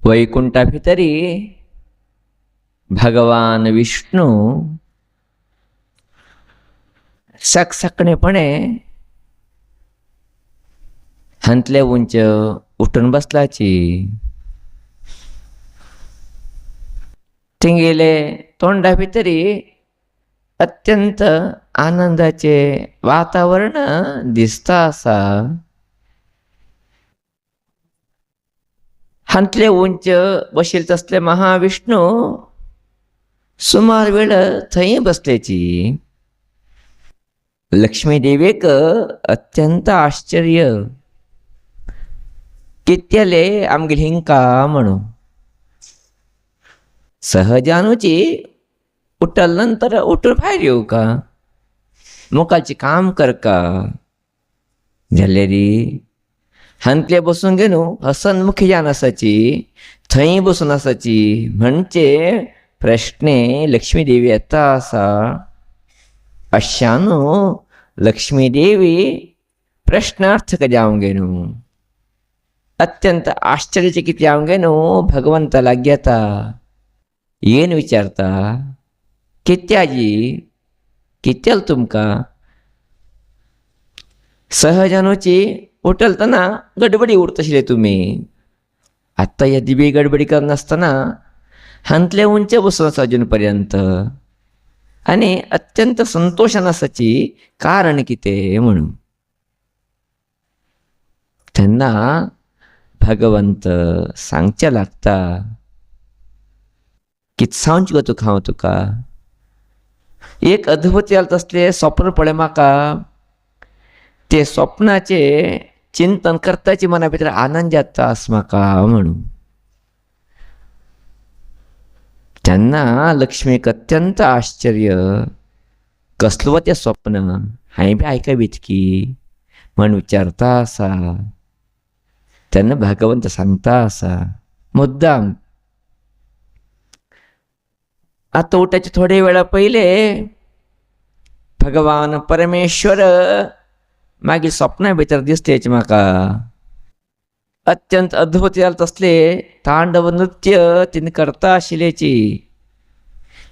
वैकुंठा भितरी भगवान विष्णू सकसकणेपणे हंतले उंच उठून बसलाची. तिंगेले तोंडा भितरी अत्यंत आनंदाचे वातावरण दिसता असा. हंतले उंच बसेल तसले महाविष्णू सुमार वेळ थंय बसल्याची. लक्ष्मी देवीक अत्यंत आश्चर्य कित्यले आमगे हिंका म्हणू. सहजानुची उठल नंतर उठून भायर येऊ का, मुखाची काम कर का झाले री. हंतले बसून गेलो हसनमुखी जान असाची, थंय बसून असाची म्हणजे प्रश्ने लक्ष्मी देवी येता असा. अशानो लक्ष्मी देवी प्रश्नार्थक जावं गेनो. अत्यंत आश्चर्यचकित जावं गेनो. भगवंताला घेता येन विचारता, कित्याजी कित्यल तुमका. सहजानोची उठलतना गडबडी उठतशिले तुम्ही. आत्ता या दिबी गडबडी करत नसताना हंतले उंच बसून असा अजूनपर्यंत. आणि अत्यंत संतोषान असाची कारण किते म्हणून. त्यांना भगवंत सांगच्या लागता, कित सांगची गो तू खाव तुका. एक अद्भुत याल असले स्वप्न पडे माका. ते स्वप्नाचे चिंतन करताची मना भितर आनंद जाता आस म्हाका म्हणून. त्यांना लक्ष्मीक अत्यंत आश्चर्य, कसलो ते स्वप्न हांवें बी आयकवीत की म्हण विचारता असा. त्यांना भगवंत सांगता असा मुद्दाम. आता उठायचे थोडे वेळा पहिले भगवान परमेश्वर मागील स्वप्ना भितर दिसतेच म्हाका. अत्यंत अद्भुत जाल तसले तांडव नृत्य तिने करता आशिल्लेची.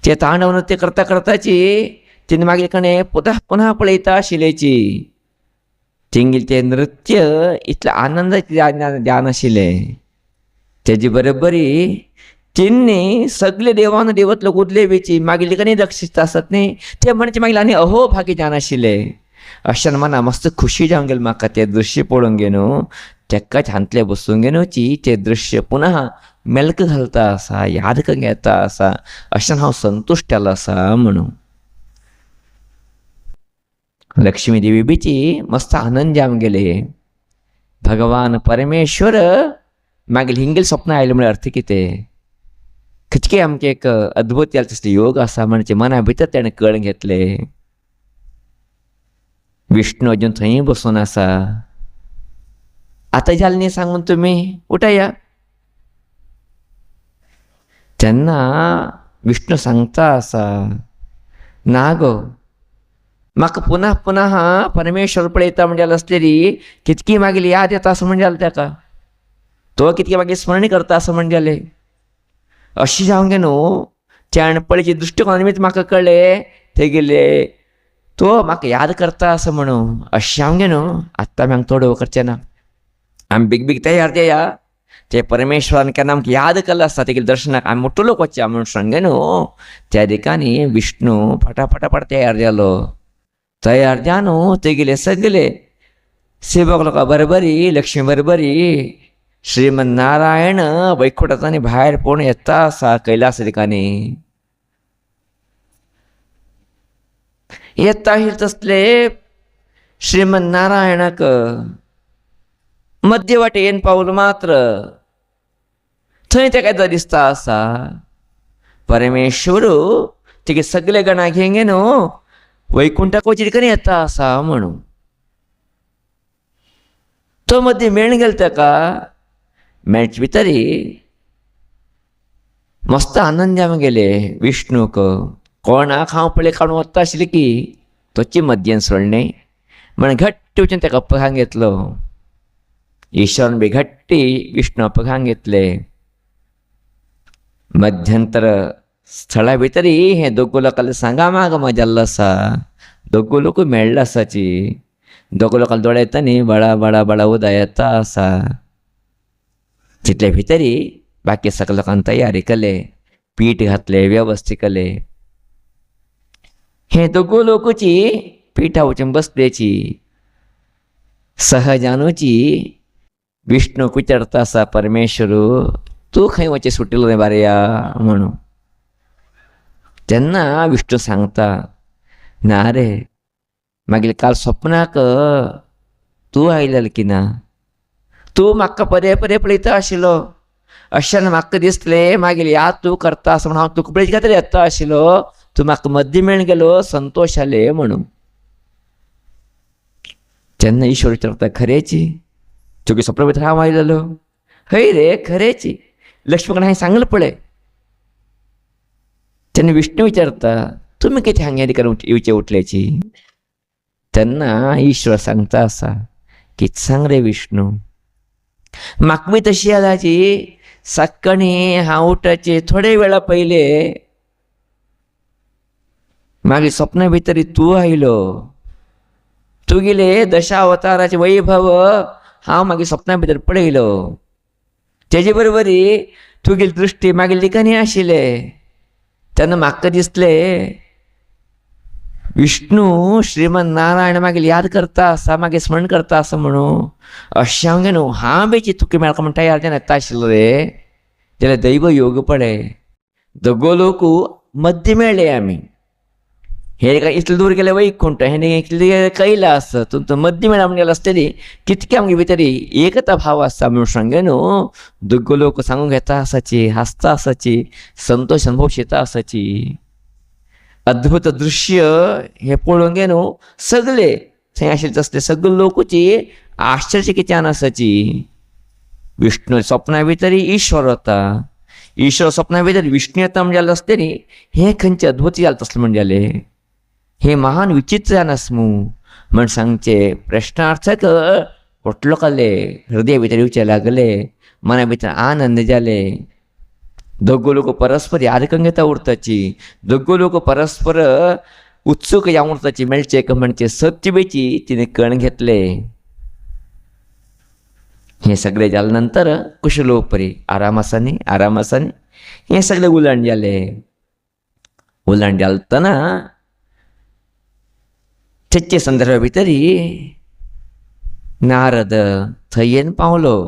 ते तांडव नृत्य करता करताची तिने मागील कणे पुन्हा पुन्हा पळयता आशिल्लेची. तिंगील ते नृत्य इतले आनंदाचे ध्यान आशिल्ले. तेजी बरोबरी तिन्नी सगळे देवान देवत लोक उरले वेची मागील कणे रक्षित आसत न्ही ते म्हणजे मागील आनी अहो भागी ध्यान आशिल्ले. अशान मना मस्त खुशी जावंक गेली म्हाका ते दृश्य पळोवंक गेलो. तेकाच हांतले बसून गेलोची ते दृश्य पुन्हा मेलक घालता असा, याद घेता असा. अशान हांव संतुश्ट जाला असा म्हणून. लक्ष्मी देवी बीची मस्त आनंद जावंक गेले. भगवान परमेश्वर मागील हिंगेल स्वप्न आयले म्हळ्यार अर्थ कितें. खचके आमचे एक अद्भुत याल तसले योग असा म्हणजे मना भितर तेणें कळून घेतले. विष्णू अजून थंय बसून आसा. आता जाल न्ही सांगून तुम्ही उठया. तेन्ना विष्णू सांगता असा, ना गो म्हाका पुन्हा पुन्हा परमेश्वर पळयता म्हणजे असलेली कितकी मागील याद येता असं म्हणजे ताका. तो कितकी मागीर स्मरण करता असं म्हणजे अशी जावंक गे न्हू. त्या पळयचे दृश्टिकोना निमित्त म्हाका कळ्ळे ते गेले तो म्हाका याद करता असं म्हणून. अशें जावंक गे न्हू. आत्तां आमी हांगा तोडव करचें ना. आमी बेग बेग तयार तेया. ते परमेश्वरान केन्ना आमकां याद केल्लो आसता तेगे दर्शनाक आमी मोठो लोक वचया म्हणून सांगे न्हू. त्या दिकांनी विष्णू फटाफटाफट तयार जालो. तयार जा न्हू तेगेले सगळे सेवक लोकां बरोबरी लक्ष्मी बरोबरी श्रीमन्नारायण वैकुंठांतल्यान भायर पळोवन येता असा कैलास दिकांनी. येता तसले श्रीमन्नारायणाक मध्य वाटेन पावल मात्र थंय तेका दिसता असा परमेश्वर तेगे सगळे गणां घेवन गे न्हू वैकुंठाक वचीत करून येता असा म्हणून. तो मध्य मेळून गेलो ताका. मेळचे भितरी मस्त आनंद जावंक गेले विष्णूक. कोणाक हांव पळय काडून वता आशिल्लें की तोची मध्यन सोडणें म्हण घट्ट वचून ताका पळोवन घेतलो. ईश्वरान बेघट्टी विष्णू अपघान घेतले. मध्यंतर स्थळा भितरी हे दोगो लोकांना सांगा माग मजाल्ला असा. दोगो लोक मेळ्ळा असाची. दोगो लोकांना दोळे येतानी बळा बळा बळा उदय येता असा. तितले भितरी बाकी सगळ्या लोकांनी तयारी केले, पीठ घातले, व्यवस्थित केले. हे दोगो लोकची पिठा वचून बसल्याची. सहजानूची विष्णू विचारता असा, परमेश्वरू तू खंय वचे सुटिलो रे बारया म्हणून. तेन्ना विष्णू सांगता, ना रे मागीर काल स्वप्नाक तू आयलेलो की ना. तू म्हाका पदे पदे पळयता आशिल्लो. अशें म्हाका दिसलें मागीर याद तूं करता आसा म्हणून हांव तुका पळयत खातीर येता आशिल्लो. तूं म्हाका मद्दी मेळून गेलो, संतोश जाले म्हणून. तेन्ना ईश्वर विचारता, खरेची तुगे स्वप्न भितर हांव आयलेलो. हय रे खरेची, लक्ष्मणाक हांवें सांगलें पळय. तेन्ना विष्णू विचारता, तुमी कितें हांगा येवचे उठल्याची. तेन्ना ईश्वर सांगता असा, कितें सांग रे विष्णू, म्हाका बी तशी यादाची. सकाळी हांव उठचे थोडे वेळा पयले मागीर स्वप्ना भितर तूं आयलो. तुगेले दशावताराचे वैभव हांव मागीर स्वप्ना भितर पळयलो. तेजे बरोबरी तुगेली दृश्टी मागीर लिखनी आशिल्ले. तेन्ना म्हाका दिसलें विष्णू श्रीमन नारायण मागीर याद करता आसा, मागीर स्मरण करता आसा म्हणून. अशें हांव न्हू, हांव बेची तुका मेळका म्हण तयार जावन येता आशिल्लो रे. जाल्यार दैव योग पळय, दोगो लोक मध्य मेळ्ळे आमी. हे काय इतले दूर गेले वैकुंठ, हे इतले कैलास, तुमचो मध्य मेळा म्हणून गेलो आसतली. कितके आमगे भितरी एकता भाव आसा म्हणून सांगे न्हू. दोगो लोक सांगूंक घेता आसाची, हांसता आसाची, संतोश अनुभव शेता आसाची. अद्भुत दृश्य हे पळोवंक न्हू सगळे थंय आशिल्ले तसले सगळे लोकची आश्चर्यचकित्यान आसाची. विष्णू स्वप्ना भितर ईश्वर होता. ईश्वर स्वप्ना भितर विष्णू येता म्हणजे जालें आसतली. हे खंयचे अद्भुत जालें तसलें म्हणजे जालें. हे महान विचित्र जान आसमू म्हण सांगचे. प्रश्नार्थक फुटलो काले, हृदया भितर येवचे लागले, मना भितर आनंद जाले. दोगो लोक परस्पर याद घेता उरताची. दोगो लोक परस्पर उत्सुक जावन उरताची मेळचे एक म्हणचे सत्य बेची तिने कण घेतले. हे सगळे जाले नंतर कुशलोपरी आरामासानी हे सगळे उलांड जाले. उलांड जालतना तेचे संदर्भा भितरी नारद थंय येवन पावलो.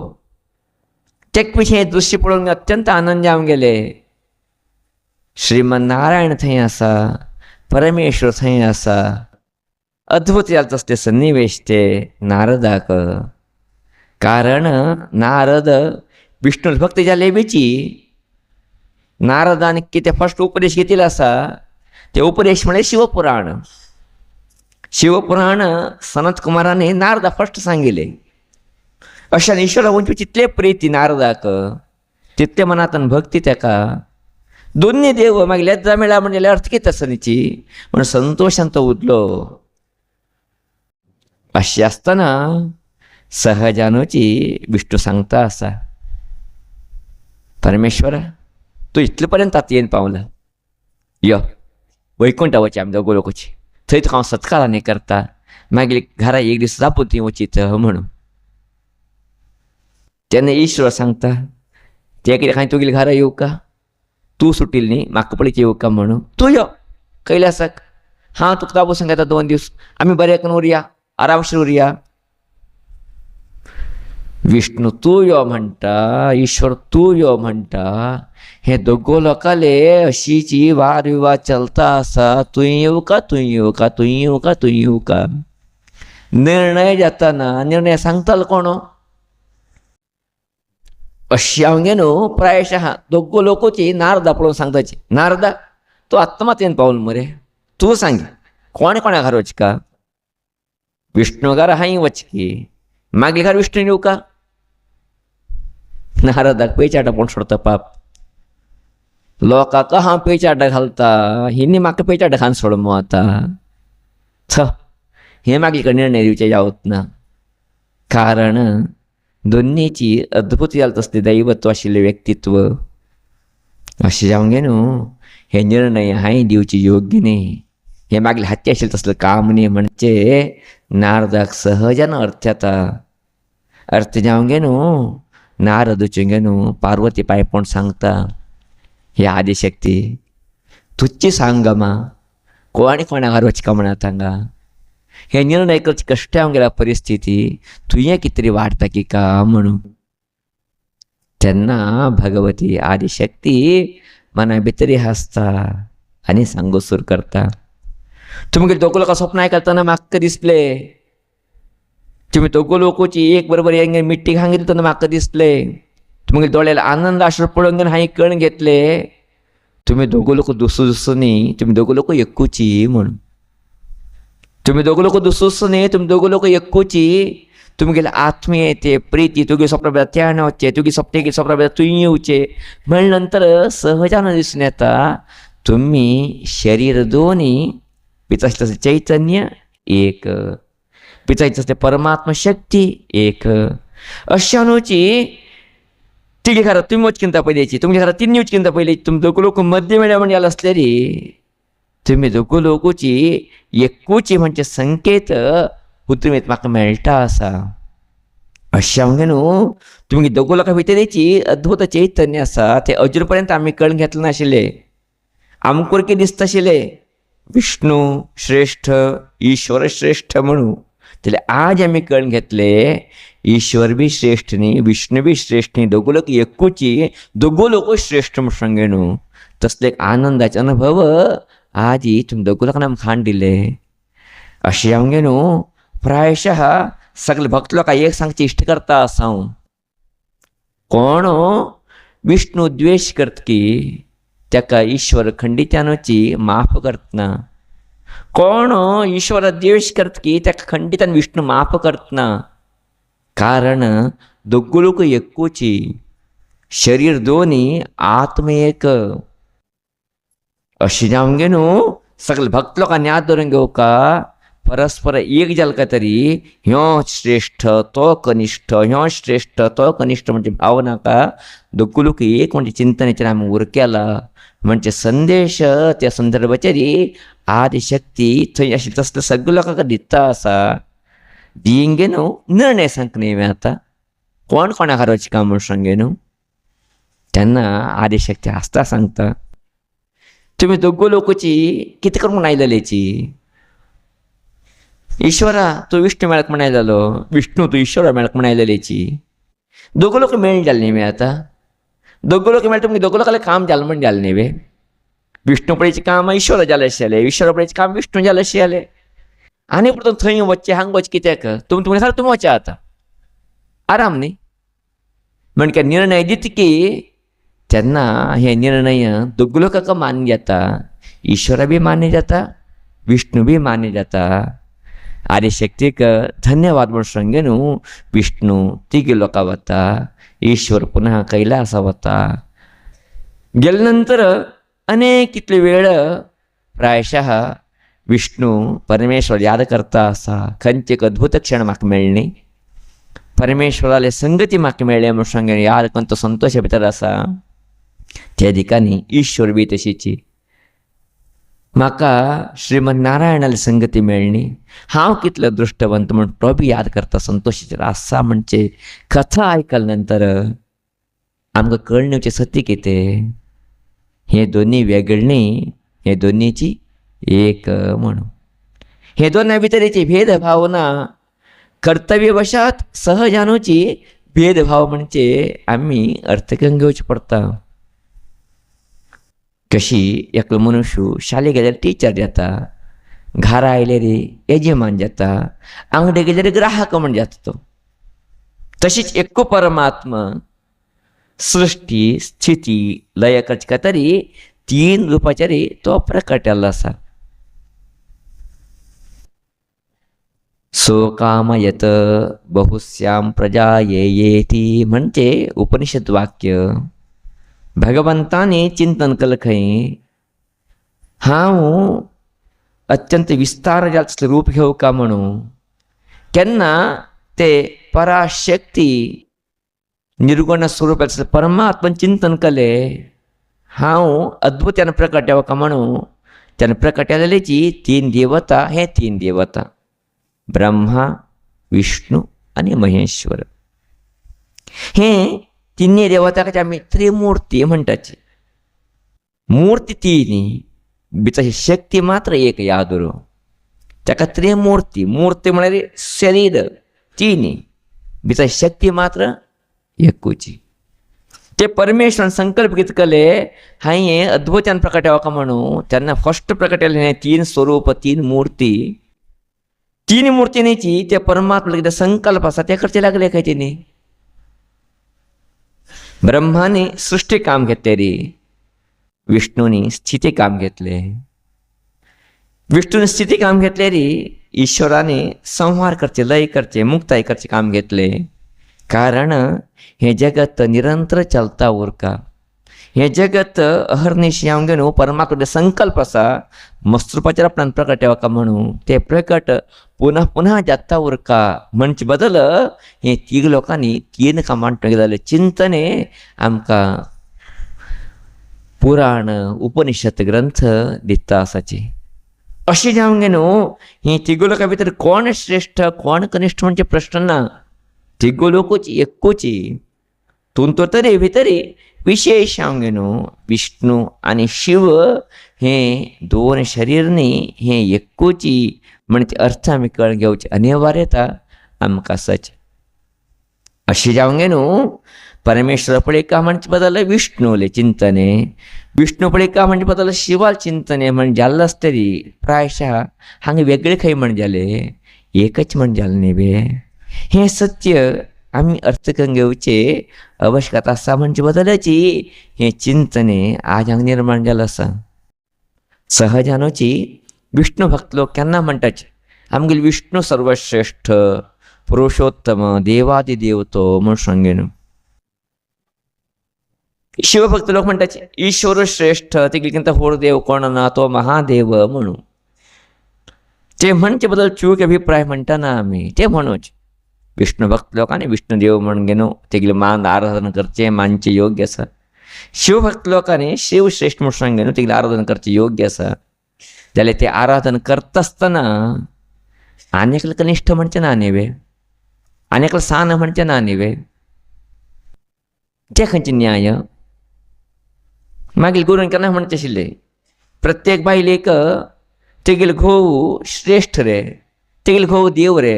तेक विशीं हें दृश्य पळोवन अत्यंत आनंद जावन गेले. श्रीमन नारायण थंय आसा, परमेश्वर थंय आसा. अद्भुत जाले तसले सन्निवेश ते नारदाक. कारण नारद विष्णू भक्त जाले बेची. नारदान कितें फर्स्ट उपदेश घेतिल्लो आसा ते उपदेश म्हळ्यार शिवपुराण. शिवपुराण सनत कुमारांनी नारदा फर्स्ट सांगिल्ले. अशा ईश्वरा वंची तितले प्रिती नारदाक, तितले मनातन भक्ती तेका. दोन्ही देव मागीर लेद्दा मेळ्ळा म्हणजे अर्थ कितें आसा न्ही म्हण संतोशान तो उरलो. अशें आसतना सहजानूची विष्णू सांगता आसा, परमेश्वरा तूं इतले पर्यंत आतां येवन पावला. यो वैकुंठ वचया आमी दोगो लोकची. थंय तुका हांव सत्कारांनी करता. मागीर घरा एक दीस जापून ती वचीत म्हणून. तेन्ना ईश्वर सांगता, ते कितें खंय तुगेली घरा येवं का, तूं सुटिल्ली न्ही, म्हाका पळयत येवं का म्हणून. तूं यो कैलासाक, हांव तुका ताबो सांगता 2 दीस आमी बरें करून उरया, आरामशीर उरया. विष्णू तूं यो म्हणटा, ईश्वर तूं यो म्हणटा. हे दोगो लोकाले अशीची वाद विवाद चलता आसा. तुवें येवं का, तुवें येवं का, तुवें येवं का, तुवें येवं का. निर्णय जाताना निर्णय सांगतालो कोण. अशी हांव न्हू प्रायशः दोगो लोकची नारदा पळोवन सांगताची, नारदा तूं आत्ता मात येवन पावलो मरे, तूं सांग कोणे कोण्या घरा वचका. विष्णू घरा हांय वचकी, मागीर घर विष्णू येवं का. नारदाक पेचाटा कोण सोडता पाप. लोकांक हांव पेचाटा घालता, हिनी म्हाका पेचाटा घालन सोड मो आतां. हे मागीर निर्णय दिवचे जावत ना. कारण दोन्हीची अद्भुत जालत असते दैवत्व आशिल्लें व्यक्तित्व. अशें जावंक गे न्हू. हे निर्णय हांवें दिवचे योग्य न्ही. हे मागले हाती आशिल्लें तसलें काम न्ही म्हणचे नारदाक सहजान अर्थ येता. अर्थ जावंक गे न्हू. नारद वचूंक गे न्हू. पार्वती पायपण सांगता, हे आदिशक्ती तुच्ची सांग मा, कोणाक वचका म्हणा हांगा. हे निर्णय करचे कश्ट हांव गेला परिस्थिती, तुवें कितें तरी वाडटा की का म्हणून. तेन्ना भगवती आदिशक्ती मना भितरी हांसता आनी सांगो सूर करता. तुमगे दोग लोकां स्वप्न आयकतना म्हाका दिसले, तुमी दोग लोकूची एक बरोबर हेंगे मिट्टी हांगा दितना म्हाका दिसले. तुमगे दोळ्याला आनंद आश्रू पळोवन हांवें कळून घेतले, तुमी दोग लोक दुसू न्ही, तुमी दोग लोक एकूची म्हणून. तुमी दोग लोक दुसू न्ही, तुमी दोग लोक एकूची. तुमगेले आत्मीयते प्रीती तुगे स्वप्न भितर त्यान वचचे, तुगे स्वप्न भितर तुवें येवचें म्हण नंतर सहजान दिसून येता तुमी शरीर दोन्ही पिताचे तसे चैतन्य एक, पिताचे तसे परमात्मा शक्ती एक. अशानुची तिगे घरात तुमी वचकिंता पयलीची, तुमच्या घरात तिन्नी वचकिंता पयलीची, तुमी दोग लोक मध्य मेळ्या म्हणजे जालें आसलेली. तुमी दोग लोकूची एकूची म्हणजे संकेत उतरमेत म्हाका मेळटा आसा. अशें हांवें न्हू. तुमगे दोग लोकां भितरची अद्भुत चैतन्य आसा तें अजून पर्यंत आमी कळून घेतलें नाशिल्लें. आमकां कितें दिसता आशिल्लें विष्णू श्रेष्ठ, ईश्वर श्रेष्ठ म्हणून. जाल्यार आज आमी कळून घेतले ईश्वर बी श्रेष्ठ न्ही, विष्णू बी श्रेष्ठ न्ही, दोग लोक एकूची, दोग लोक श्रेष्ठ म्हूण सांगे न्हू. तसले एक आनंदाचे अनुभव आज तुमी दोग लोकांनी आमकां हाड दिले. अशें हांवें न्हू. प्रायशः सगळे भक्त लोकांक एक सांगचे इश्ट करता आसा हांव, कोण विष्णू द्वेश करता की ताका ईश्वर खंडितानूची माफ करतना. कोण ईश्वर द्वेश करता की ताका खंडितान विष्णू माफ करतना. कारण दोग लोक एकूची, शरीर दोन्ही आत्म एक. अशें जावंक गे न्हू. सगळे भक्त लोकांनी याद धरून घेवका परस्पर एक जालका तरी ह्यो श्रेष्ठ तो कनिश्ठ, ह्यो श्रेष्ठ तो कनिश्ठ म्हणजे भावनाका दोग लोक एक म्हणजे चिंतनेचेर आमी उर केला म्हणजे संदेश त्या संदर्भाचेर आदिशक्ती थंय आशिल्ले तसले सगळे लोकांक दिता आसा. दियेंगे न्हू. निर्णय सांग न्ही हांवें आतां कोण कोणाक वचचें काम म्हूण सांगे न्हू. तेन्ना आदिशक्ती हांसता सांगता, तुमी दोग लोकची कितें करूंक म्हूण आयलेलीची. ईश्वरा तूं विष्णू मेळक म्हण आयलेलो, विष्णू तूं ईश्वरा मेळक म्हण आयलेलीची. दोग लोक मेळून जालें न्ही आतां. दोग लोक मेळटा तुमगे दोग लोकांलें काम जालें म्हण जालें न्ही. विष्णू पळयचें काम ईश्वर जालें अशें जालें, ईश्वर पळयचें काम विष्णू जालें अशें जालें. आनी परतून थंय वचचें हांगा वचचें कित्याक. तुमी सारकें तुमी वचा आतां आराम न्ही. म्हणजे निर्णय दिता की तेन्ना हे निर्णय दोग लोकांक मान्य जाता, ईश्वरा बी मान्य जाता, विष्णू बी मान्य जाता. आदिशक्तीक धन्यवाद म्हूण सांगे न्हू. विष्णू तिगे लोकां वता, ईश्वर पुनः कैलासा वता. गेले नंतर अनेक कितले वेळ प्रायशः विष्णू परमेश्वर याद करता आसा. खंयचे एक अद्भुत क्षण म्हाका मेळ्ळी, परमेश्वराले संगती म्हाका मेळ्ळी म्हूण सांगे याद करून तो संतोशा भितर आसा. त्या दिकांनी ईश्वर बी तशीची. म्हाका श्रीमन नारायणाली संगती मेळ्ळी, हांव कितलो दृश्टवंत म्हूण तो बी याद करता संतोशाचेर आसा. म्हणजे कथा आयकले नंतर आमकां कळणेवचें सत्य कितें, हे दोनी वेगळीं न्ही, हे दोनीची एक म्हणून. हे दोनां भितरची भेदभावना कर्तव्यवशात सहजानुची भेदभाव म्हणजे आमी अर्थ करून घेवचें पडटा. कशी एकलो मनुष्य शाळेक गेल्यार टिचर जाता, घरा आयल्यार यजमान जाता, अंगडे गेल्यार ग्राहक म्हण जाता तो. तशीच एकू परमात्मा सृष्टी स्थिती लय करचे खातीर 3 रुपाचेर तो प्रकट जाल्लो आसा. सो कामयत बहुश्याम प्रजा येती म्हणजे उपनिषद वाक्य. भगवंतानी चिंतन केलें खंय हांव अत्यंत विस्तार जाल्लें रूप घेवं का म्हणून. केन्ना ते पराशक्ती निर्गुण स्वरूपाचं परमात्मन चिंतन केले हांव अद्भुत्यान प्रकट्याव का म्हणू त्यानं प्रकटलेची 3 देवता हे 3 देवता ब्रह्मा विष्णू आणि महेश्वर हे 3 देवताचे आम्ही त्रिमूर्ती म्हणटाची मूर्ती 3 बिचाची शक्ती मात्र एक यादुरो ताका त्रिमूर्ती मूर्ती म्हळ्यार शरीर 3 बिचाची शक्ती मात्र एकूची ते परमेश्वरान संकल्प कितें केले हांवें अद्भुत्यान प्रकटावं का म्हणू तेन्ना फस्ट प्रकटले 3 स्वरूप 3 मूर्ती 3 मूर्तींची ते परमात्मा कितें संकल्प आसा ते करचे लागले काय तेणी ब्रह्माने सृष्टी काम घेतले रे विष्णूनी स्थिती काम घेतले विष्णूने स्थिती काम घेतले रे ईश्वराने संहार करचे लय करचे मुक्ताय करचे काम घेतले कारण हे जगत निरंतर चलता उरका हे जगत अहर्निशी घेऊन परमात्मा संकल्प असा मस्तरूपाच्या आपणान प्रकट का म्हणू ते प्रकट पुन्हा पुन्हा जाता उरका म्हणजे बदल हे 3 लोकांनी 3 कामां जाले चिंतने आमकां पुराण उपनिषद ग्रंथ दिता आसाचे अशी जावंक न्हू ही 3 लोकां भितर कोण श्रेष्ठ कोण कनिश्ठ म्हणजे प्रश्न ना 3 लोकूच एकूची तुमतो तरी भितरी विशेष हांव न्हू विष्णू आणि शिव हे 2 शरीर न्ही हे एकूची म्हणजे अर्थ आमी कळून घेवची अनिवार्यता आमकां आसाची अशी जावंक न्हू परमेश्वर पळयता म्हणजे बदल विष्णूले चिंतने विष्णू पळयता म्हणजे बदल शिवाल चिंतने म्हणजे जाल्लं आसतरी प्रायशः हांगा वेगळे खंय म्हण जाले एकच म्हण जालें न्ही बे हे सत्य आम्ही अर्थ करून घेवचे आवश्यकता आसा म्हणजे बदलाची हे चिंतने आज हांगा निर्माण जालें आसा सहजानूची विष्णू भक्त लोक केन्ना म्हणटाचे आमगेले विष्णू सर्वश्रेष्ठ पुरुषोत्तम देवादिदेव तो म्हूण सांगेन शिवभक्त लोक म्हणटाचे ईश्वर श्रेष्ठ तेगेलिंत व्हड देव कोण ना तो महादेव म्हणू ते म्हणचे बदल चूक अभिप्राय म्हणटाना आमी ते म्हणूच विष्णू भक्त लोकांनी विष्णुदेव म्हणून घेनो तेगेले मान आराधना करचे मानचे योग्य आसा शिवभक्त लोकांनी शिव श्रेष्ठ म्हणून सांगेन तेगेले आराधना करचे योग्य आसा जाल्यार ते आराधना करता आसतना आनेकल कनिश्ठ म्हणचे ना न्ही आनेकल सान म्हणचे ना न्ही ते खंयचे न्याय मागील गुरून केन्ना म्हणचे आशिल्ले प्रत्येक बायलेक तेगेले घोव श्रेष्ठ रे तेगेले घोव देव रे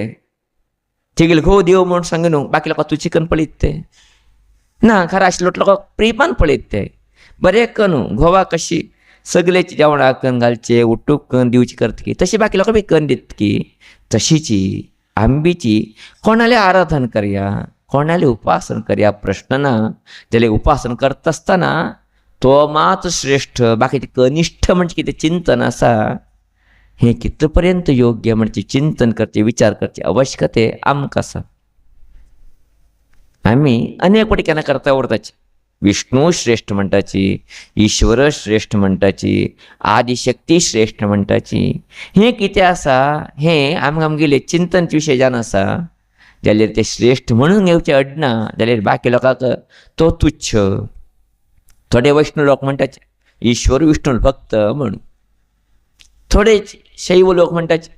तेगेले घोव देव म्हणून सांग न्हू बाकी लोकांक तूं चिकन पळयत ते ना खरें आशिल्लो लोकांक प्रेमान पळयत ते बरें करू घोवा कशी सगळेची जेवणाक करून घालचे उठूक करून दिवची करतकी तशी बाकी लोकां बी करून दितकी तशीची आंबीची कोणाले आराधन करया कोणाले उपासन करया प्रश्न ना जाल्यार उपासन करता आसतना तो मात श्रेष्ठ बाकीचे कनिश्ठ म्हणजे कितें चिंतन आसा हे कितले पर्यंत योग्य म्हणजे चिंतन करचे विचार करचे आवश्यकते आमकां आसा आमी अनेक फावटी केन्ना करता उरताचे विष्णू श्रेष्ठ म्हणटाची ईश्वर श्रेष्ठ म्हणटाची आदिशक्ती श्रेष्ठ म्हणटाची हे कितें आसा हे आमगेले चिंतनचे विशय जावन आसा जाल्यार ते श्रेष्ठ म्हणून घेवचे अडना जाल्यार बाकी लोकांक तो तुच्छ थोडे वैष्णव लोक म्हणटाचे ईश्वर विष्णू भक्त म्हणून थोडे शैव लोक म्हणटाचे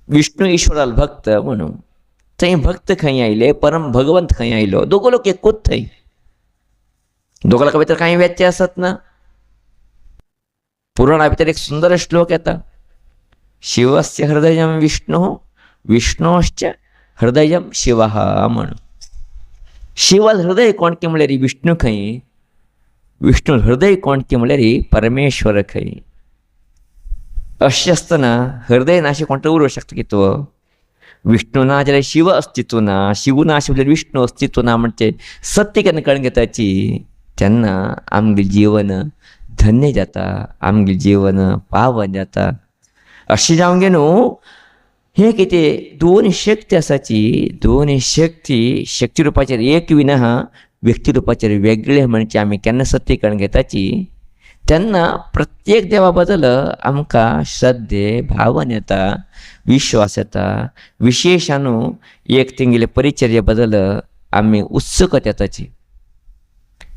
विष्णू ईश्वराल भक्त म्हणून थंय भक्त खंय आयले परम भगवंत खंय आयलो दोगो लोक एकूच थंय दोगो लोकां भितर कांय व्यत्यय आसत ना पुराणा भितर एक सुंदर श्लोक येता शिवस्य हृदयम विष्णु विष्णोश्च हृदयम शिवः म्हणून शिवाल हृदय कोणकें म्हळ्यार विष्णू खंय विष्णू हृदय कोणकें म्हळ्यार परमेश्वर खंय अशें आसतना हृदय नाशे कोण उरूंक शकता की तो विष्णू ना जाल्यार शिव अस्तित्व ना शिव ना जाल्यार विष्णू अस्तित्व ना म्हणजे सत्य केन्ना कळून घेताची तेन्ना आमगे जीवन धन्य जाता आमगे जीवन पावन जाता अशें जावंक न्हू हे कितें 2 शक्ती आसाची 2 शक्ती रुपाचेर एक विना व्यक्ती रुपाचेर वेगळे म्हणजे आमी केन्ना सत्य कळून घेताची तेन्ना प्रत्येक देवा बद्दल आमकां श्रद्धे भावन येता विश्वास येता विशेशानू एक तेंगेले परिचर्ये बद्दल आम्ही उत्सुकत येताची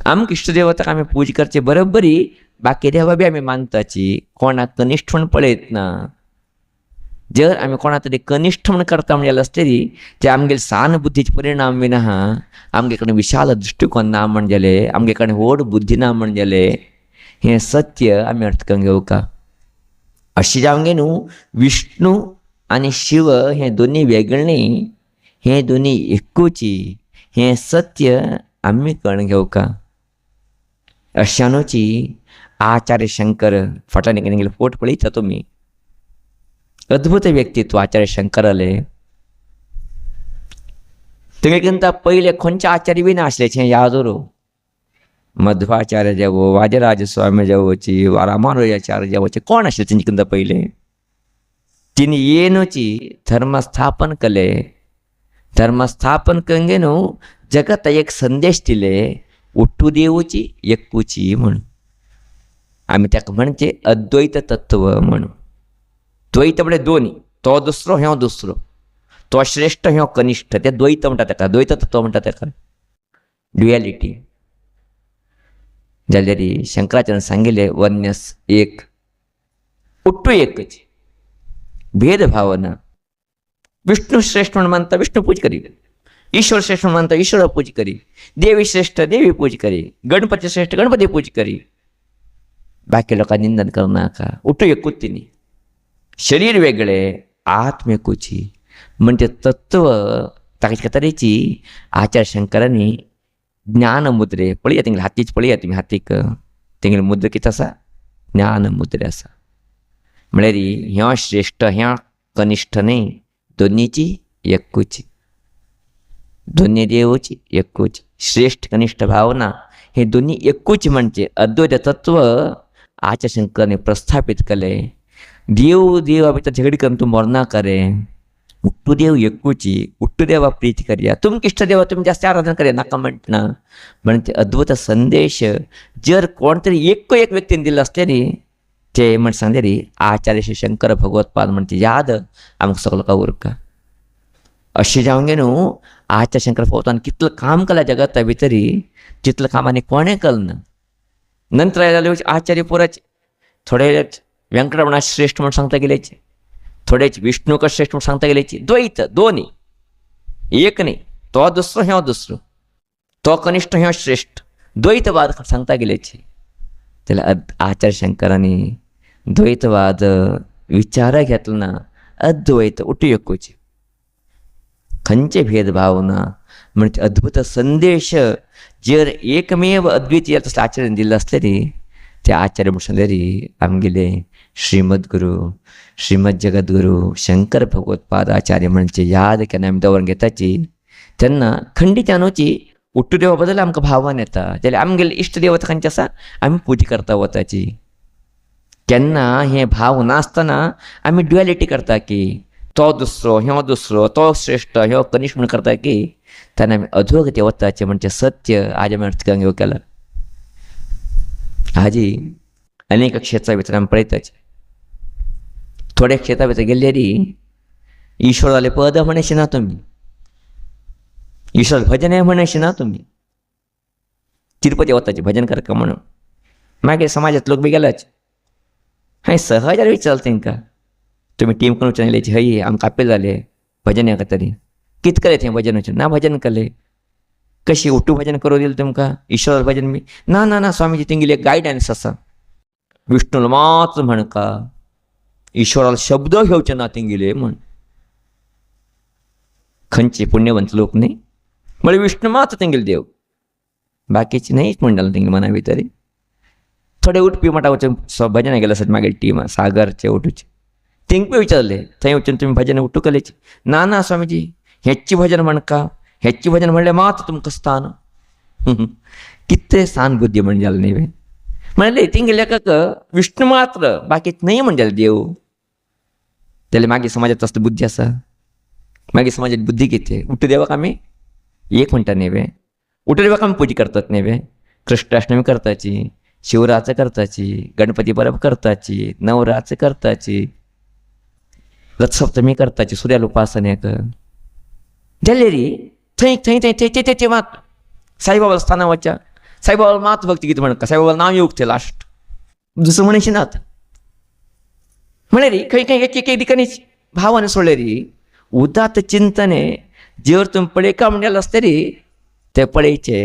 आमक इष्टदेवताक आम्ही पूज करचे बरोबरी बाकी देवा बी आम्ही मानताची कोणाक कनिष्ठ म्हण पळयत ना जर आम्ही कोणा तरी कनिष्ठ म्हण करता म्हणजे असलेली ते आमगे सहानुभुतीचे परिणाम विना आमगे कडेन विशाल दृष्टिकोन ना म्हणजे आमगे कडेन व्हड बुद्धी ना म्हणजे हे सत्य आम्ही अर्थ करून घेऊ का अशी जावंगे न्हू विष्णू आणि शिव हे दोन्ही वेगळे हे दोन्ही एकूची हे सत्य आम्ही कळून घेऊ का अशानोची आचार्य शंकर फटाने गेले फोट पळयता तुम्ही अद्भुत व्यक्तित्व आचार्य शंकराले तेगिंत पहिले खंयचे आचार्य बी नासलेचे यादोरू मध्वाचार्य जावो वाजराज स्वामी जावोची वा रामानुजाचार्य जावोचे कोण आसले तेंच्याकिंत पहिले तिने येनोची धर्मस्थापन केले धर्मस्थापन कंगे न्हू जगत एक संदेश दिले उट्टू देवची एकूची म्हणून आम्ही ताका म्हणचे अद्वैत तत्व म्हणून द्वैत म्हणजे दोन्ही तो दुसरो ह्यो दुसरो तो श्रेष्ठ ह्यो कनिष्ठ ते द्वैत म्हणतात ताका द्वैत तत्व म्हणतात ताका ड्युएलिटी जाल्यार शंकराचार्यान सांगिल्ले वन्यस एक उट्टू एकच भेदभाव ना विष्णू श्रेष्ठ म्हणून मानता विष्णू पूज करी ईश्वर श्रेष्ठ म्हणून मानता ईश्वर पूज करी देवी श्रेष्ठ देवी पूज करी गणपती श्रेष्ठ गणपती पूज करी बाकी लोकांना निंदन करू नका उट्टू एकूच तिने शरीर वेगळे आत्म एकूची म्हणजे तत्व ताच्या तरेची आचार्य शंकरांनी ज्ञानमुद्रे पळया तेंगे हातीच पळया तुम्ही हातीक तेंगे मुद्र कितें आसा ज्ञानमुद्रे आसा म्हळ्यार ह्यो श्रेष्ठ ह्या कनिष्ठ न्ही दोन्हीची एकूची दोन्ही देवची एकूच श्रेष्ठ कनिष्ठ भावना हे दोन्ही एकूच म्हणजे अद्वैत तत्व आचार्य शंकरांनी प्रस्थापित केले देव देवा भितर झगडी करून तूं मोरना करे उट्टू देव एकूची उट्टू देवा प्रीती करया तुमकां इष्ट देवा तुम्ही जास्त आराधना करया नाका म्हणना म्हणजे अद्भुत संदेश जर कोण तरी एक व्यक्तीने दिला असले न्ही ते म्हण सांगले री आचार्य श्री शंकर भगवतपाद म्हणते याद आमकां सगळो का उरका अशें जावंगे न्हू आचार्य शंकर भगवतान कितलें काम केलां जगता भितरी जितलें काम आनी कोणें केलें ना नंतर आयले आचार्य पुराचे थोडे व्यंकटरमणा श्रेष्ठ म्हणून सांगता गेलेचे थोडेच विष्णूक श्रेष्ठ म्हणून सांगता गेलेचे द्वैत दोन्ही एक न्ही तो दुसरो ह्यो दुसरो तो कनिष्ठ ह्यो श्रेष्ठ द्वैतवाद सांगता गेलेचे जाल्यार आचार्य शंकरांनी द्वैतवाद विचाराक घेतलो ना अद्वैत उट्टू एकूच खंयचे भेदभाव ना म्हणजे अद्भुत संदेश जर एकमेव अद्वितीय तसले आचार्यान दिल्लो असले न्ही ते आचार्य म्हणून सांगले री आमगेले श्रीमद्गुरू श्रीमद जगद्गुरू शंकर भगवतपाद आचार्य म्हणजे याद केन्ना आमी दवरून घेताची तेन्ना खंडितानूची उट्टू देवा बद्दल आमकां भावना येता जाल्यार आमगेले इश्ट देवता खंयचे आसा आमी पूजा करता वताची केन्ना हे भाव नासतना आमी ड्युएलिटी करता की तो दुसरो ह्यो दुसरो तो श्रेष्ठ ह्यो कनिश्ठ म्हणून करता की तेन्ना आमी अधोगती वताचे म्हणजे सत्य आज आमी अर्थ करून केला हाजी अनेक क्षेत्रा भितर आमी पळयताचे थोड्या क्षेत्रा भितर गेल्यार ईश्वर जाले पद म्हणशी ना तुमी ईश्वर भजन म्हणशी ना तुमी तिरुपती वताचे भजन करता म्हणून मागीर समाजात लोक बी गेलाच हांवें सहज विचारलें तेंकां तुमी टीम करून विचारलेची हय आमकां आपील जाले भजन हेका तरी कितें केलें थंय भजन वचून ना भजन केलें कशी उट्टू भजन करूं दिलें तुमकां ईश्वर भजन बी ना ना ना स्वामीजी तेंगेली एक गायडन्स आसा विष्णूला मात्र म्हणका ईश्वराला शब्द घेवचे ना तेंगेले म्हण खंयचे पुण्यवंत लोक न्ही म्हळ्यार विष्णू मात्र तेंगेले देव बाकीचे न्हयच म्हणटाले तेंगे मना भितर थोडे उठपी मठा वचून भजन गेले आसत मागीर टीम सागरचे उठूचे तेंकां विचारले थंय वचून तुमी भजन उट्टू केलेची ना ना स्वामीजी हेच्ची भजन म्हणका हेच्ची भजन म्हणल्यार मात्र तुमकां स्थान कितें स्थान बुद्धी म्हणजे जालें न्ही म्हणले तेंगे लेखक विष्णू मात्र बाकी न्हय म्हणजे देव जाल्यार मागीर समाजात तसली बुद्धी आसा मागीर समाजात बुद्धी कितें उट्टू देवाक आमी एक म्हणटा न्ही उट्टू देवाक आमी पुजा करतात न्ही कृष्णाष्टमी करताची शिवरात्र करताची गणपती परब करताची नवरात्र करताची रथसप्तमी करताची सूर्याल उपासनेक जाल्यार थंय थंय थंय थंय थंय थंय मात साईबाबा स्थाना वच्चा साईबाबा मात भक्ती गीत म्हणका साईबाबा नाव येऊक ते लास्ट दुसरं म्हणशी नात म्हणे री खंय खंय एक एक ठिकाणी भावाने सोडले री उदात चिंतने जेवर तुम्ही पळे का म्हणलेलं असते री ते पळयचे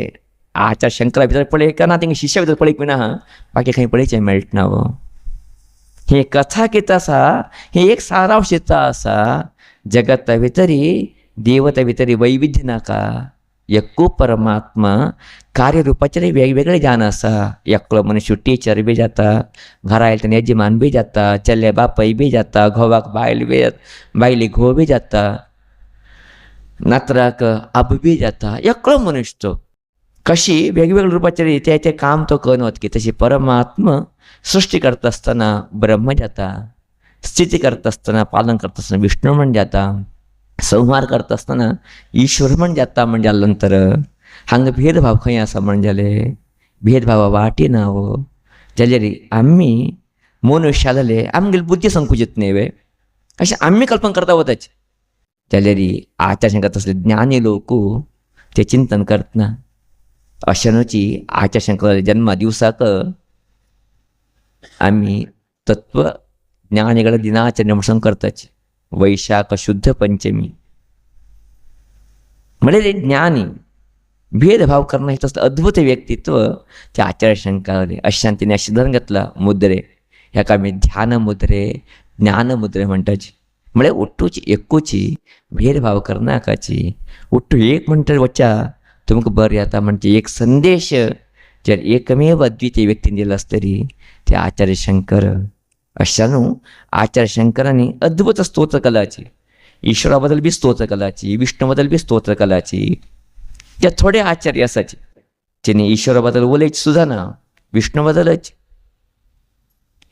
आचार शंकरा भितर पळय का ना तेंगे शिष्या भितर पळयक विना बाकी खंय पळयचे मेळटना हे कथा कित आसा हे एक सारांश येता आसा जगता भितरी देवता भितरी वैविध्य नाका एकू परमात्मा कार्यरूपाचे वेगवेगळे ज्ञान आसा एकलो मनुष्य टीचर बी जाता घरा आयले तेन्ना यजमान बी जाता चल्ले बापय बी जाता घोवाक बायल बी बायली घोव बी जाता नात्राक अब बी जाता एकलो मनुष्य तो कशी वेगवेगळ्या रूपाचे ते काम तो करून वत की तशी परमात्मा सृष्टी करता आसतना ब्रह्म जाता स्थिती करता आसतना पालन करता आसतना विष्णू म्हण जाता संहार करता आसतना ईश्वर म्हण जाता म्हण जाल्या नंतर हांगा भेदभाव खंय आसा म्हण जाले भेदभावा वाटी ना जाल्यार आमी मनुष्य जाले आमगेली बुद्धी संकुचित न्ही वे अशें आमी कल्पना करता वताचे जाल्यार आचार शंकर तसले ज्ञानी लोक ते चिंतन करतना अशनूची आचार शंकर जन्मा दिवसाक आमी तत्व ज्ञानिಗಳ दिनाचರಣೆ म्हणून करताचे वैशाख शुद्ध पंचमी म्हणजे ज्ञानी भेदभाव करणं हे तसलं अद्भुत व्यक्तित्व त्या आचार्य शंकराले अशांतीने अशी धरून घेतला मुद्रे ह्याका आमी ध्यान मुद्रे ज्ञान मुद्रे म्हणटाची म्हणजे उठ्ठूची एकूची भेदभाव करनाकाची उठ्ठू एक म्हणटा वच्चा तुमकां बरें येता म्हणजे एक संदेश जर एकमेव अद्वितीय व्यक्तीन दिला आसतरी ते आचार्य शंकर अशा न्हू आचार्य शंकरांनी अद्भुत स्तोत्र कलाची ईश्वरा बद्दल बी स्तोत्र कलाची विष्णू बद्दल बी स्तोत्र कलाची त्या थोडे आचार्य आसाचे जेणे ईश्वरा बद्दल उलयच सुद्दां ना विष्णू बद्दलच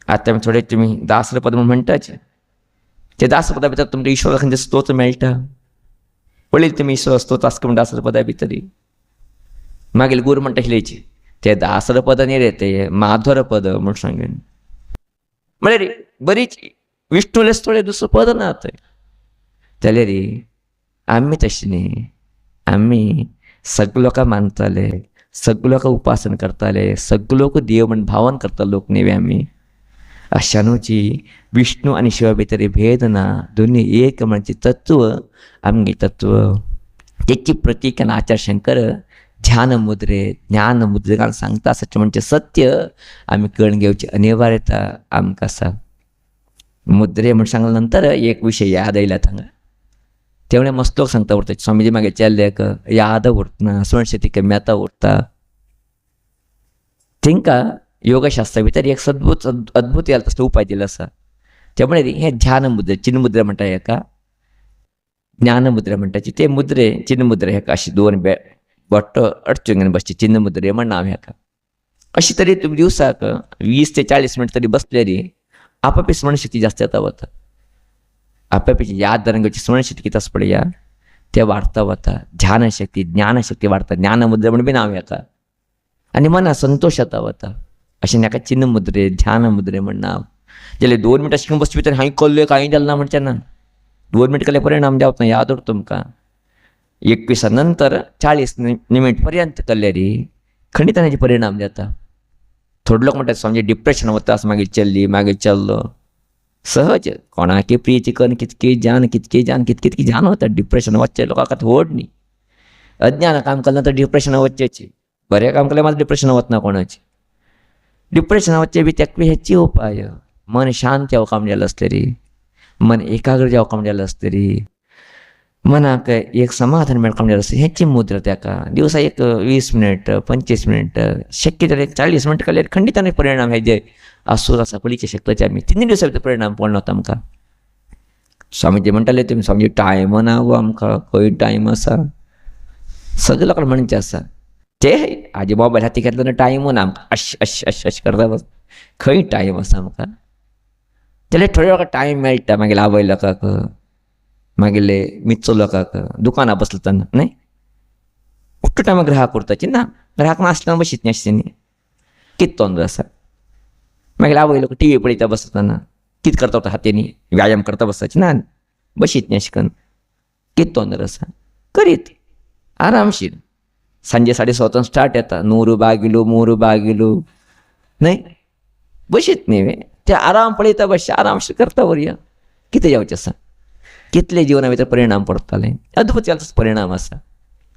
आतां थोडे तुमी दासरपद म्हणटाचे ते दासपदा भितर तुमकां ईश्वरा खंयचे स्तोत्र मेळटा पळयले तुमी ईश्वर स्तोत्र आसता म्हण दासरपदा भितरी मागीर गुरू म्हणटा आशिल्लेची ते दासरपद न्ही रे ते माधुरपद म्हूण सांगून म्हळ्यार बरीच विष्णूलेच थोडे दुसरं पद ना थंय जाल्यार आमी तशें न्ही आमी सगळे लोकां मानताले सगळे लोकां उपासन करताले सगळे लोक देव म्हण भावन करता लोक न्ही आमी अशानूची विष्णू आनी शिवा भितर भेद ना दोनी एक म्हणजे तत्व आमगे तत्व तेची प्रतीकान आचार्य शंकर ध्यान मुद्रे ज्ञान मुद्रेकान सांगता आसचे म्हणजे सत्य आमी कळून घेवची अनिवार्यता आमकां आसा मुद्रे म्हण सांगले नंतर एक विशय याद आयला हांगा ते म्हळ्यार मस्त लोक सांगता उरता स्वामीजी मागे चेल्ल्याक याद उरतना स्वणशेतीक मेता उरता तेंकां योगशास्त्रा भितर एक सद्भुत अद्भुत तसलो उपाय दिलो आसा ते म्हळ्यार हे ध्यान मुद्रे चिन्न मुद्रे म्हणटा हेका ज्ञान मुद्रे म्हणटाची ते मुद्रे चिन्न मुद्रे हेका अशी दोन बोट्ट अडचून घेवन बसचे चिन्न मुद्रे म्हण नांव हेका अशी तरी तुमी दिवसाक 20 ते 40 मिनट तरी बसले रे आपापली स्मरणशक्ती जास्त येता वता आपापली याद धरून घेवची स्मरणशक्ती कितें आसा पळया ते वाडता वता ध्यानशक्ती ज्ञानशक्ती वाडता ज्ञान मुद्रे म्हण बी नांव हेका आनी मना संतोश येता वता अशें हेका चिन्न मुद्रे ध्यान मुद्रे म्हण नांव जाल्यार 2 मिनटां शिकून बसचे भितर हांवें कल्ले कांय जालें ना म्हणचें ना 2 मिनट केले परिणाम जावप ना याद उरता तुमकां 21 नंतर 40 मिनिट पर्यंत केल्ले री खंडितानाचे परिणाम जाता थोडे लोक म्हणटात समजे डिप्रेशन वता मागीर चल्ली मागीर चल्लो सहज कोणाकी प्रियची कन कितकी जान कितकी जान वता डिप्रेशन वच्चे लोकांक आतां व्हड न्ही अज्ञान काम केलें नंतर डिप्रेशन वच्चेची बरें काम केलें मात डिप्रेशन वतना कोणाची डिप्रेशन वच्चे बी तेका हेची उपाय मन शांत येवका म्हणलेलो आसले री मन एकाग्र जावका म्हणलेलो आसले री मनाक एक समाधान मेळका म्हणलेलो आसता हेची मुद्रा तेका दिवसा एक 20 मिनट 25 मिनट शक्य जाल्यार 40 मिनट केल्यार खंडितान परिणाम हे जे आसूर आसा पयलींचे शकताचे आमी 3 दिवसा भितर परिणाम पडना आमकां स्वामीजी म्हणटाले तुमी स्वामीजी टायम ना गो आमकां खंय टायम आसा सगळे लोकांक म्हणचे आसा ते हाजे मोबायल हाती घेतलो टायम ना आमकां अश करता बस खंय टायम आसा आमकां जाल्यार थोड्या लोकांक टायम मेळटा मागीर आवय लोकांक मागीरले मित्रो लोकांक दुकानां बसले तेन्ना न्ही उठ्ठ टायमार ग्राहक उरताची ना ग्राहक नासतना बशीत न्ही अशें न्ही कितें तोंदर आसा मागीर आवय लोक टी व्ही पळयता बसतना कितें करता वता हातींनी व्यायाम करता बसताची ना बशीत न्ही अशें करून कितें तोंदर आसा करीत आरामशीर सांजे 6:30 स्टार्ट येता नूरू बागिलू नाही बशीत न्ही ते आराम पळयता बस आरामशीर करता वरया कितें जावचें आसा कितले जिवना भितर परिणाम पडटाले अद्भुत परिणाम आसा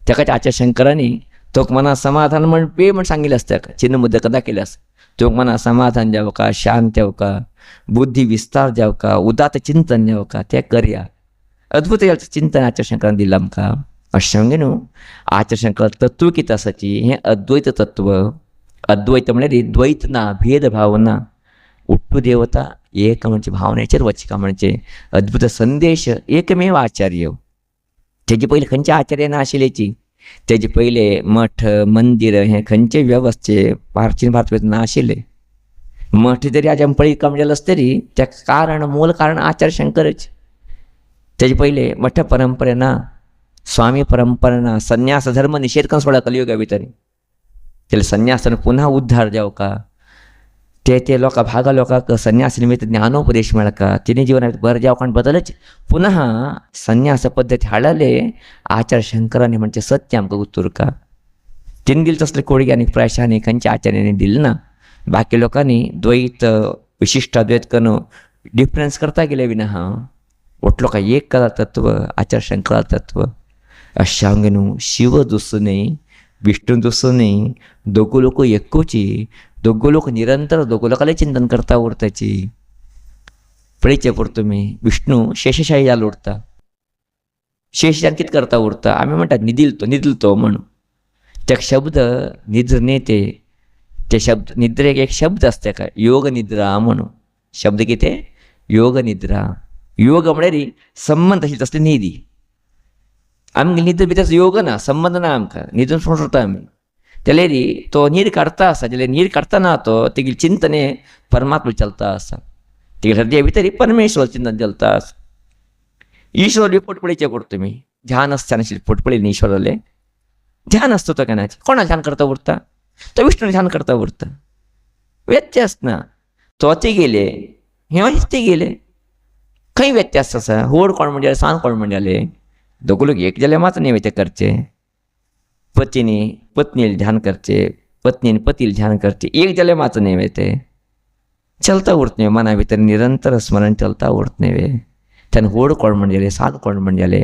ताका आचार्य शंकरांनी तोक मना समाधान म्हण पे म्हण सांगिल्लें आसता ताका चिन्ह मुद्दक दाखयलें आसा तोक मना समाधान जावका शांत जावका बुद्धी विस्तार जावका उदात चिंतन जावका तें करया अद्भुत चिंतन आचार्य शंकरान दिलां आमकां अशें न्हू आचार्य शंकर तत्व कितें आसाची हें अद्वैत तत्व अद्वैत म्हळ्यार द्वैत ना भेदभाव ना उट्टू देवता एक म्हणजे भावनेचेर वचका म्हणजे अद्भुत संदेश एकमेव आचार्य तेजे पयलीं खंयचे आचार्य नाशिल्लेची तेजे पयले मठ मंदिर हे खंयचे वेवस्थे प्राचीन भारत नाशिल्ले मठ जरी आज पळय कमी जालो आसत तरी त्या कारण मूल कारण आचार्य शंकरच तेजे पयले मठ परंपरे ना स्वामी परंपरा ना संन्यास धर्म निषेध करून सोडा कलियुगा भितर तेले संन्यासान पुन्हा उद्धार जावका ते लोकां भागा लोकांक संन्यास निमित्त ज्ञानोपदेश मेळका तिने जिवनात बरें जावका आनी बदलच पुनः संन्यास पद्दती हाडले आचार्य शंकरांनी म्हणजे सत्य आमकां उतुरका तिने दिले तसले कोडगे आनी प्रशांनी खंयच्या आचार्यांनी दिले ना बाकी लोकांनी द्वैत विशिष्ट अद्वैत करून डिफरन्स करता गेले विना ಒಟ್ಟು ಲೋಕ ಏಕದ ತತ್ವ ಆಚಾರ್ಯ ಶಂಕರ ತತ್ವ ಅಶಾಂಗನು ಶಿವ ದುಸ್ಸುನೆ विष्णू दुसुनी दोघू लोक एकूची दोघू लोक निरंतर दोघू लोकांना चिंतन करता उरताची पळयचे पड तुमी विष्णू शेषशाही जालो उरता शेषशान कितें करता उरता आमी म्हणटात न्हिदल तो म्हणून ते शब्द निद्र नेते ते शब्द निद्रेक एक शब्द आसता ताका योग निद्रा म्हणून शब्द कितें योग निद्रा योग म्हळ्यार संबंध आशिल्ले तसले न्हिदी आमगे न्हिद भितर योग ना संबंध ना आमकां न्हिदून सोडटा आमी जाल्यार तो न्हीद काडता आसा जाल्यार न्हीद काडतना तो तेगे चिंतन हें परमात्मा चलता आसा तेगे हृदया भितर परमेश्वर चिंतन चलता आसा ईश्वर पोट पळयचे पड तुमी ध्यान आसतना आशिल्लें पोट पळयलें ईश्वराले ध्यान आसता तो केन्नाचें कोणा ध्यान करता उरता तो विष्णू ध्यान करता उरता व्यत्यास ना तो ते गेले हे ते गेले खंय व्यत्यास आसा होड कोण म्हणजे सांग कोण म्हणजे दोघू लोक एक जाल्यार मात न्ही ते करचे पतीने पत्नीले ध्यान करचे पत्नीने पतीले ध्यान करचे एक जाल्यार मात न्ही ते चलता उरत मना भितर निरंतर स्मरण चलता उरत न्ही त्यान होड कोण म्हणजे सांग कोण म्हणजे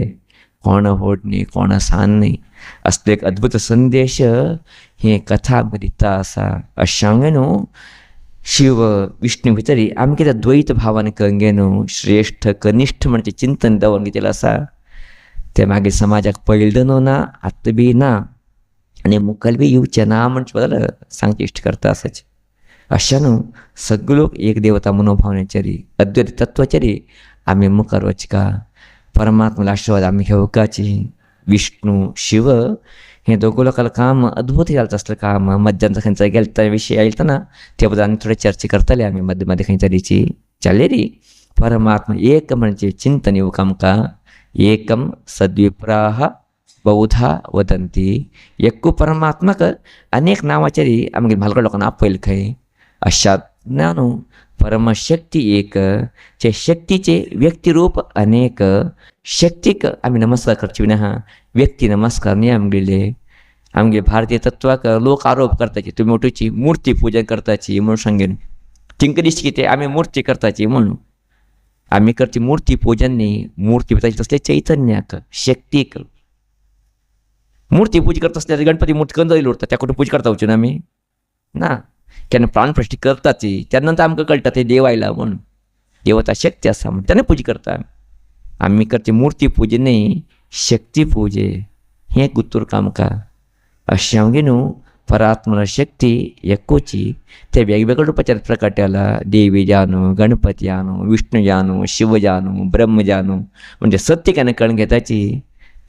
कोण होड न्ही कोण सान न्ही असले एक अद्भुत संदेश हे कथा आमकां दिता आसा अशांगे न्हू शिव विष्णू भितर आमी कितें द्वैत भावान कंगे न्हू श्रेष्ठ कनिश्ठ म्हणजे चिंतन दवरून घेतलें आसा ते मागीर समाजाक पयलदनो ना आत्ता बी ना आनी मुखार बी येवचें ना म्हणचे बद्दल सांगचे इश्ट करता आसाचे अशें न्हू सगळे लोक एक देवता मनोभावनेचेरी अद्वैत तत्वाचेरी आमी मुखार वचका परमात्मा आशिर्वाद आमी घेवपाची विष्णू शिव हे दोघू लोकांना काम अद्भुत जालें असलें काम मध्यान खंयचा गेले विशय आयलतना ते बद्दल आनी थोडे चर्चा करतले आमी मध्य मध्य खंय तरेची जाल्यार परमात्मा एक म्हणजे चिंतन येवंक आमकां एकम सद्विप्राह बहुधा वदंती एकू परमात्माक अनेक नांवाचेर आमगे भालगड लोकांना आपयले खंय अशात ना न्हू परमशक्ती एक चे शक्तीचे व्यक्तिरूप अनेक शक्तीक आमी नमस्कार करचे विना व्यक्ती नमस्कार न्ही आमगेले आमगे भारतीय तत्वाक लोक आरोप करताचे तुमी मोठीची मुर्ती पूजन करताची म्हणून सांगेन तिंका दिसता कितें आमी मुर्ती करताची म्हणून आमी करची मुर्ती पूजन न्ही मुर्ती भितर तसले चैतन्याक शक्तीक मुर्ती पूजा करता असल्यार गणपती मुर्ती कंद येयली उरता त्या कुठे पूजा करता वचून आमी ना केन्ना प्राणप्रतिष्ठा करताची तेन्ना आमकां कळटा ते देव आयला म्हणून देवता शक्ती आसा म्हणून तेन्ना पूजा करता आमी करची मुर्ती पूजा न्ही शक्ती पूजे हें गुतूरक आमकां अशें हांव न्हू परात्मा शक्ती एकूची ते वेगवेगळ्या रूपाचेर प्रकट जाला देवी जानू गणपती जानू विष्णू जानू शिव जानू ब्रह्म जानू म्हणजे सत्य केन्ना कळून घेताची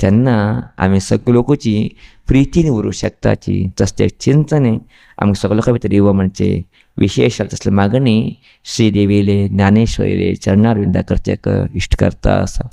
तेन्ना आमी सगळे लोकांची प्रितीन उरूंक शकताची तसले चिंतने आमकां सगळे लोकां भितर येवं म्हणजे विशेष तसले मागणी श्रीदेवीले ज्ञानेश्वरीले चरणार विंदा करचेक इश्ट करता आसा